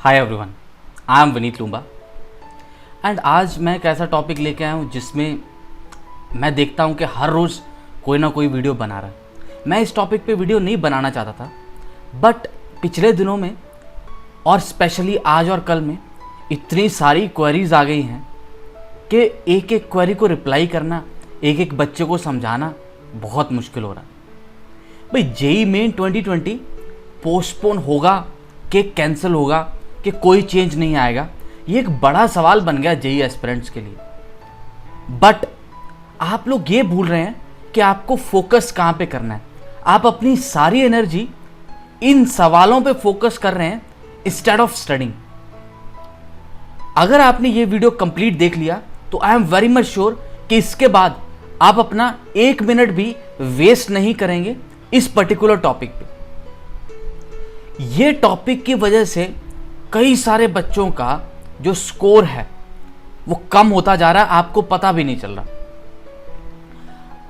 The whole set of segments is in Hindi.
Hi everyone, I am Vineet Loomba and आज मैं एक ऐसा टॉपिक लेके आया हूँ जिसमें मैं देखता हूँ कि हर रोज़ कोई ना कोई वीडियो बना रहा है। मैं इस टॉपिक पे वीडियो नहीं बनाना चाहता था, बट पिछले दिनों में और स्पेशली आज और कल में इतनी सारी क्वेरीज आ गई हैं कि एक एक क्वेरी को रिप्लाई करना, एक एक बच्चे को समझाना बहुत मुश्किल हो रहा है। भाई जेईई मेन 2020 पोस्टपोन होगा कि कैंसिल होगा कि कोई चेंज नहीं आएगा, ये एक बड़ा सवाल बन गया जेईई एस्पिरेंट्स के लिए। बट आप लोग ये भूल रहे हैं कि आपको फोकस कहाँ पे करना है। आप अपनी सारी एनर्जी इन सवालों पे फोकस कर रहे हैं इंस्टेड ऑफ स्टडिंग। अगर आपने ये वीडियो कंप्लीट देख लिया तो I am very much sure कि इसके बाद आप अपना 1 मिनट भी वेस्ट नहीं करेंगे इस पर्टिकुलर टॉपिक पे। ये टॉपिक की वजह से कई सारे बच्चों का जो स्कोर है वो कम होता जा रहा है, आपको पता भी नहीं चल रहा।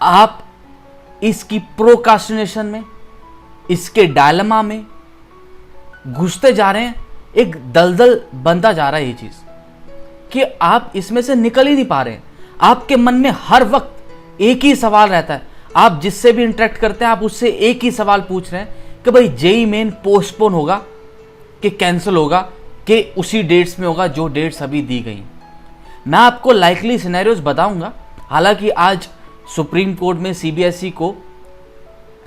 आप इसकी प्रोक्रास्टिनेशन में, इसके डायलेमा में घुसते जा रहे हैं। एक दलदल बनता जा रहा है ये चीज कि आप इसमें से निकल ही नहीं पा रहे हैं। आपके मन में हर वक्त एक ही सवाल रहता है। आप जिससे भी इंटरेक्ट करते हैं आप उससे एक ही सवाल पूछ रहे हैं कि भाई जेईई मेन पोस्टपोन होगा कि कैंसिल होगा कि उसी डेट्स में होगा जो डेट्स अभी दी गई। मैं आपको लाइकली सिनेरियोज बताऊंगा। हालांकि आज सुप्रीम कोर्ट में सीबीएसई को,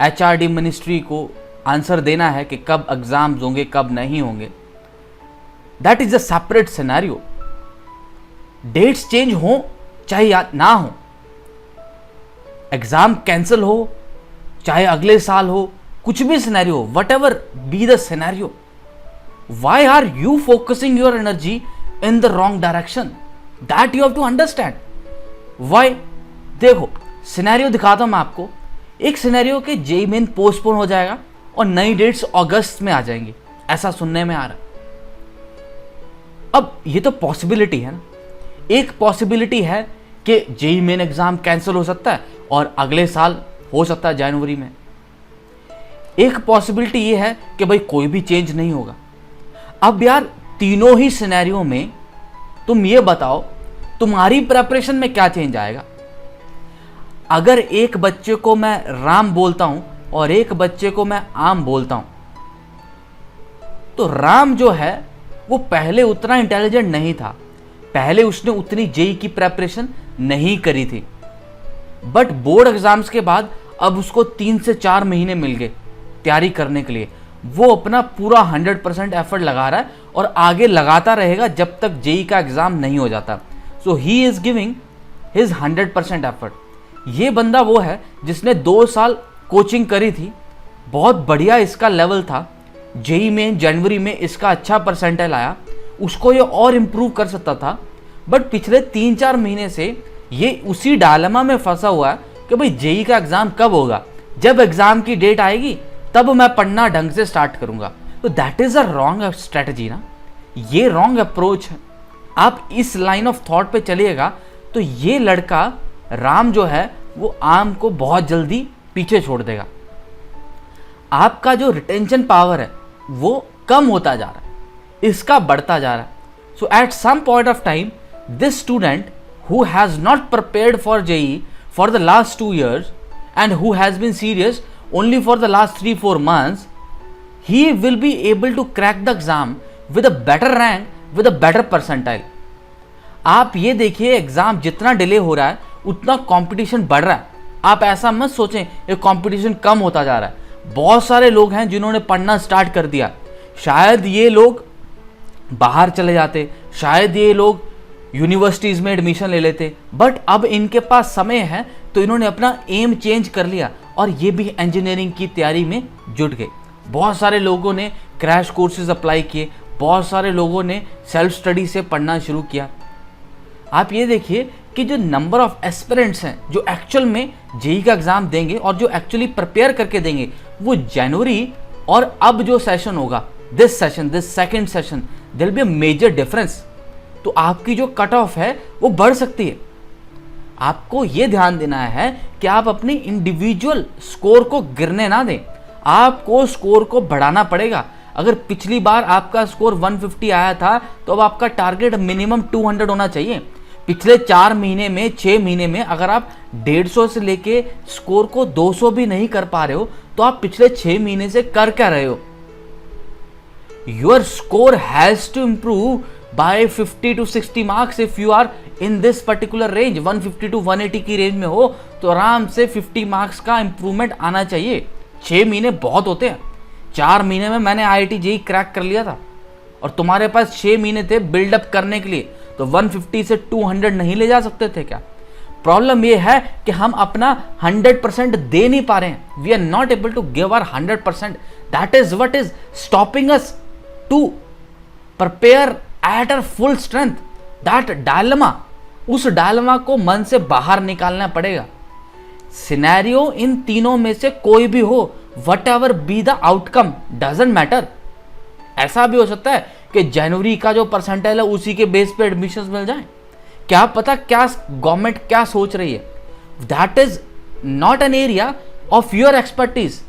एचआरडी मिनिस्ट्री को आंसर देना है कि कब एग्जाम्स होंगे कब नहीं होंगे। That is a separate scenario. Dates change हो चाहे या ना हो, एग्जाम कैंसिल हो चाहे अगले साल हो, कुछ भी scenario, what ever be the scenario, why are you focusing your energy in the wrong direction? That you have to understand. Why? देखो सिनेरियो दिखाता हूं मैं आपको। एक सिनेरियो के जेईई मेन पोस्टपोन हो जाएगा और नई डेट्स अगस्त में आ जाएंगी, ऐसा सुनने में आ रहा। अब ये तो पॉसिबिलिटी है ना। एक पॉसिबिलिटी है कि जेईई मेन एग्जाम कैंसिल हो सकता है और अगले साल हो सकता है जनवरी में। एक पॉसिबिलिटी ये है कि भाई कोई भी चेंज नहीं होगा। अब यार तीनों ही सिनेरियो में तुम ये बताओ तुम्हारी प्रेपरेशन में क्या चेंज आएगा। अगर एक बच्चे को मैं राम बोलता हूं और एक बच्चे को मैं आम बोलता हूं, तो राम जो है वो पहले उतना इंटेलिजेंट नहीं था, पहले उसने उतनी जेईई की प्रेपरेशन नहीं करी थी। बट बोर्ड एग्जाम्स के बाद अब उसको 3 से 4 महीने मिल गए तैयारी करने के लिए। वो अपना पूरा 100% एफर्ट लगा रहा है और आगे लगाता रहेगा जब तक जेईई का एग्जाम नहीं हो जाता। So he is giving his 100% effort. ये बंदा वो है जिसने 2 साल कोचिंग करी थी, बहुत बढ़िया इसका लेवल था। जेईई में जनवरी में इसका अच्छा परसेंटाइल आया, उसको ये और इम्प्रूव कर सकता था। बट पिछले 3-4 महीने से ये उसी डायलेमा में फंसा हुआ है कि भाई जेईई का एग्जाम कब होगा, जब एग्जाम की डेट आएगी तब मैं पढ़ना ढंग से स्टार्ट करूंगा। तो that is a wrong strategy ना, ये रॉन्ग अप्रोच है। आप इस लाइन ऑफ थॉट पे चलिएगा तो ये लड़का राम जो है वो आम को बहुत जल्दी पीछे छोड़ देगा। आपका जो रिटेंशन पावर है वो कम होता जा रहा है, इसका बढ़ता जा रहा है। So at some point of time this student who has not prepared for JEE for the last 2 years and who has been serious only for the last 3-4 months, he will be able to crack the exam with a better rank, with a better percentile. आप ये देखिए एग्जाम जितना डिले हो रहा है उतना कंपटीशन बढ़ रहा है। आप ऐसा मत सोचें ये कंपटीशन कम होता जा रहा है। बहुत सारे लोग हैं जिन्होंने पढ़ना स्टार्ट कर दिया। शायद ये लोग बाहर चले जाते, शायद ये लोग यूनिवर्सिटीज़ में एडमिशन ले लेते, बट अब इनके पास समय है तो इन्होंने अपना एम चेंज कर लिया और ये भी इंजीनियरिंग की तैयारी में जुट गए। बहुत सारे लोगों ने क्रैश कोर्सेज अप्लाई किए, बहुत सारे लोगों ने सेल्फ स्टडी से पढ़ना शुरू किया। आप ये देखिए कि जो नंबर ऑफ एस्पिरेंट्स हैं जो एक्चुअल में जेईई का एग्जाम देंगे और जो एक्चुअली प्रिपेयर करके देंगे, वो जनवरी और अब जो सेशन होगा, this second session, there will be a major difference. तो आपकी जो कट ऑफ है वो बढ़ सकती है। आपको ये ध्यान देना है कि आप अपनी इंडिविजुअल स्कोर को गिरने ना दें, आपको स्कोर को बढ़ाना पड़ेगा। अगर पिछली बार आपका स्कोर 150 आया था तो अब आपका टारगेट मिनिमम 200 होना चाहिए। पिछले 4 महीने में 6 महीने में अगर आप 150 से लेके स्कोर को 200 भी नहीं कर पा रहे हो तो आप पिछले 6 महीने से कर क्या रहे हो? Your score has to improve by 50 to 60 marks if you are in this particular range. 150 to 180 की रेंज में हो तो आराम से 50 मार्क्स का इंप्रूवमेंट आना चाहिए। 6 महीने बहुत होते हैं। 4 महीने में मैंने IIT JEE क्रैक कर लिया था और तुम्हारे पास 6 महीने थे बिल्डअप करने के लिए, तो 150 से 200 नहीं ले जा सकते थे क्या? प्रॉब्लम ये है कि हम अपना 100% दे नहीं पा रहे हैं। We are not able to give our 100%। That is what is stopping us to prepare at our full strength. That dilemma, उस डायलेमा को मन से बाहर निकालना पड़ेगा। सिनेरियो इन तीनों में से कोई भी हो, what ever be the outcome doesn't matter. ऐसा भी हो सकता है कि जनवरी का जो परसेंटाइल है उसी के बेस पे एडमिशंस मिल जाए। क्या पता क्या गवर्नमेंट क्या सोच रही है। That is not an area of your expertise,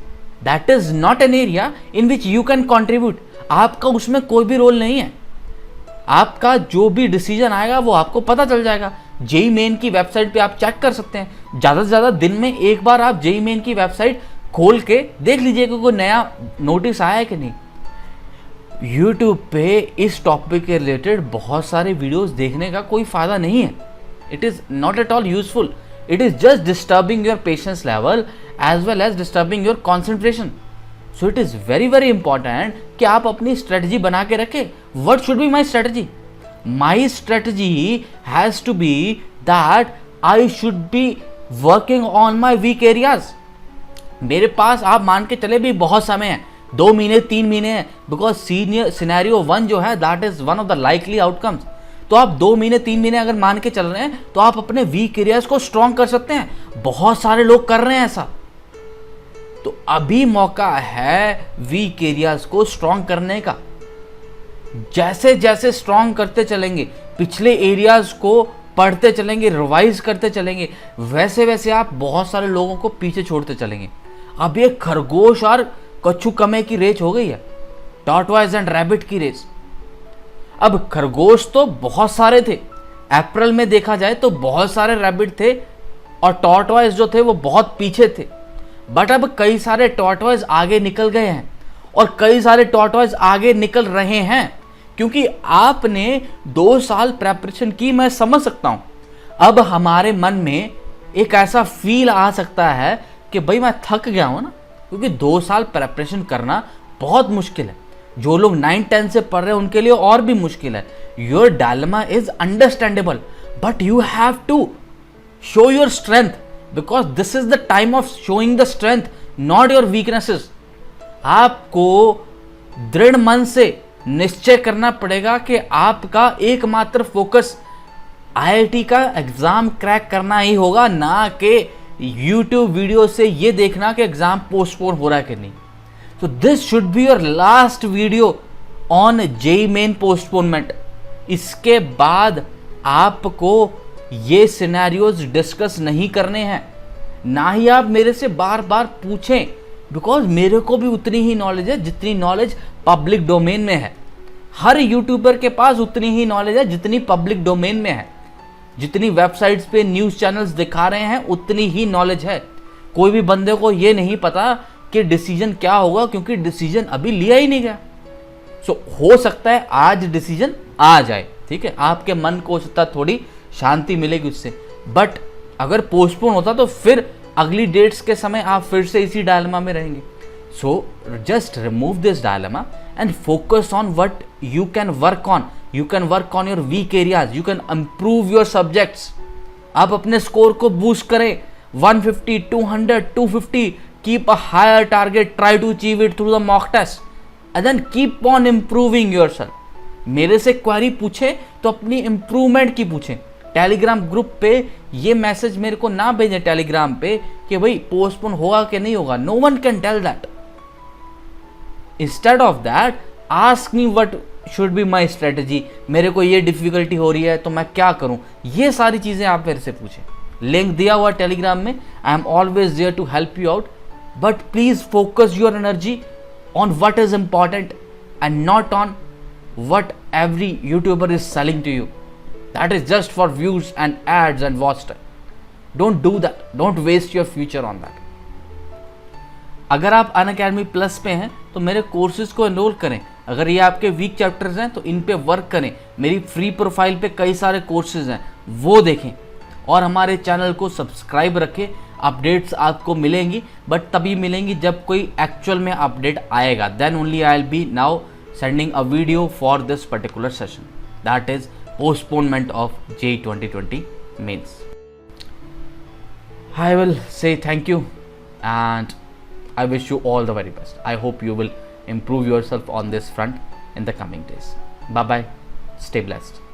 that is not an area in which you can contribute. आपका उसमें कोई भी रोल नहीं है। आपका जो भी डिसीजन आएगा वो आपको पता चल जाएगा। जेई मेन की वेबसाइट पे आप चेक कर सकते हैं। ज़्यादा से ज़्यादा दिन में एक बार आप जेई मेन की वेबसाइट खोल के देख लीजिए कि कोई नया नोटिस आया है कि नहीं। YouTube पे इस टॉपिक के रिलेटेड बहुत सारे वीडियोस देखने का कोई फ़ायदा नहीं है। It is not at all useful. It is just disturbing your patience level as well as disturbing your concentration. So it is very very important कि आप अपनी स्ट्रेटजी बना के रखें। What should be my strategy? My strategy has to be that I should be working on my weak areas. मेरे पास आप मान के चले भी बहुत समय है, 2 महीने 3 महीने हैं, बिकॉज सिनेरियो 1 जो है that is one of the likely outcomes. तो आप 2 महीने 3 महीने अगर मान के चल रहे हैं तो आप अपने वीक एरियाज को स्ट्रॉन्ग कर सकते हैं। बहुत सारे लोग कर रहे हैं ऐसा। तो अभी मौका है वीक एरियाज को स्ट्रॉन्ग करने का। जैसे जैसे स्ट्रॉन्ग करते चलेंगे, पिछले एरियाज को पढ़ते चलेंगे, रिवाइज करते चलेंगे, वैसे वैसे आप बहुत सारे लोगों को पीछे छोड़ते चलेंगे। अब ये खरगोश और कच्छू कमे की रेस हो गई है, टॉर्टवाइज एंड रैबिट की रेस। अब खरगोश तो बहुत सारे थे, अप्रैल में देखा जाए तो बहुत सारे रैबिट थे और टॉर्टवाइज जो थे वो बहुत पीछे थे। बट अब कई सारे टॉर्टवाइज आगे निकल गए हैं और कई सारे टॉर्टवाइज आगे निकल रहे हैं, क्योंकि आपने 2 साल प्रेपरेशन की। मैं समझ सकता हूं अब हमारे मन में एक ऐसा फील आ सकता है कि भाई मैं थक गया हूं ना, क्योंकि 2 साल प्रेपरेशन करना बहुत मुश्किल है। जो लोग 9-10 से पढ़ रहे हैं उनके लिए और भी मुश्किल है। Your dilemma is understandable, but you have to show your strength, because this is the time of showing the strength, not your weaknesses. आपको दृढ़ मन से निश्चय करना पड़ेगा कि आपका एकमात्र फोकस IIT का एग्जाम क्रैक करना ही होगा, ना कि YouTube वीडियो से ये देखना कि एग्जाम पोस्टपोन हो रहा है कि नहीं। So this should be your last video on JEE main postponement. इसके बाद आपको ये सिनेरियोज डिस्कस नहीं करने हैं, ना ही आप मेरे से बार बार पूछें, बिकॉज मेरे को भी उतनी ही नॉलेज है जितनी नॉलेज पब्लिक डोमेन में है। हर यूट्यूबर के पास उतनी ही नॉलेज है जितनी पब्लिक डोमेन में है। जितनी वेबसाइट्स पे न्यूज़ चैनल्स दिखा रहे हैं उतनी ही नॉलेज है। कोई भी बंदे को ये नहीं पता कि डिसीजन क्या होगा, क्योंकि डिसीजन अभी लिया ही नहीं गया। सो हो सकता है आज डिसीजन आ जाए, ठीक है, आपके मन को हो सकता है थोड़ी शांति मिलेगी उससे। बट अगर पोस्टपोन होता तो फिर अगली डेट्स के समय आप फिर से इसी डायलेमा में रहेंगे। So just remove this dilemma and focus on what you can work on. You can work on your weak areas, you can improve your subjects. आप अपने स्कोर को बूस्ट करें 150, 200, 250। Keep a higher target, try to achieve it through the mock test and then keep on improving yourself. मेरे से क्वेरी पूछे तो अपनी इंप्रूवमेंट की पूछें। टेलीग्राम ग्रुप पे ये मैसेज मेरे को ना भेजें टेलीग्राम पे कि भाई पोस्टपोन होगा कि नहीं होगा। No one can tell that. Instead of that ask me what should be my strategy. मेरे को ये डिफिकल्टी हो रही है तो मैं क्या करूं, ये सारी चीजें आप मेरे से पूछें। लिंक दिया हुआ टेलीग्राम में। I am always there to help you out, but please focus your energy on what is important. and not on what every YouTuber is selling to you. That is just for views and ads and watch time. Don't do that. Don't waste your future on that. अगर आप अनअकैडमी प्लस पे हैं तो मेरे कोर्सेज को एनरोल करें. अगर ये आपके वीक चैप्टर्स हैं तो इन पे वर्क करें. मेरी फ्री प्रोफाइल पे कई सारे कोर्सेज हैं, वो देखें. और हमारे चैनल को सब्सक्राइब रखें. अपडेट्स आपको मिलेंगी, बट तभी मिलेंगी जब कोई एक्चुअल में अपडेट आएगा. Then only I will be now sending a video for this particular session, that is postponement of JEE 2020 mains. I will say thank you and I wish you all the very best. I hope you will improve yourself on this front in the coming days. Bye bye. Stay blessed.